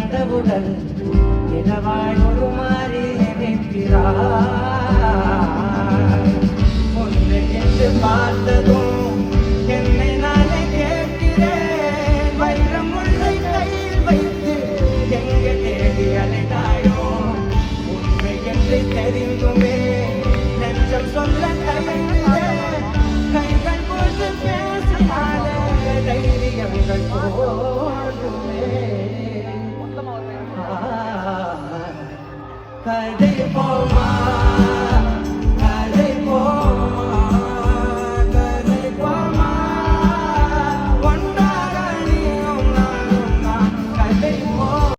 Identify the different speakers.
Speaker 1: கண்டவுடன் இரவாய் ஒரு மாறி நிற்கிறாய். ஒன்று என்று பார்த்ததும் என்னை நானே கேட்கிறேன். வைரம் முள்ளை கையில் வைத்து எங்கே தேடி அலைந்தாயோ? உண்மை என்று தெரிந்துமே நெஞ்சம் சொல்ல தயங்குதே. கைகள் போட்டு பேசினாலே தைரியங்கள் போடுமே. கதை போமா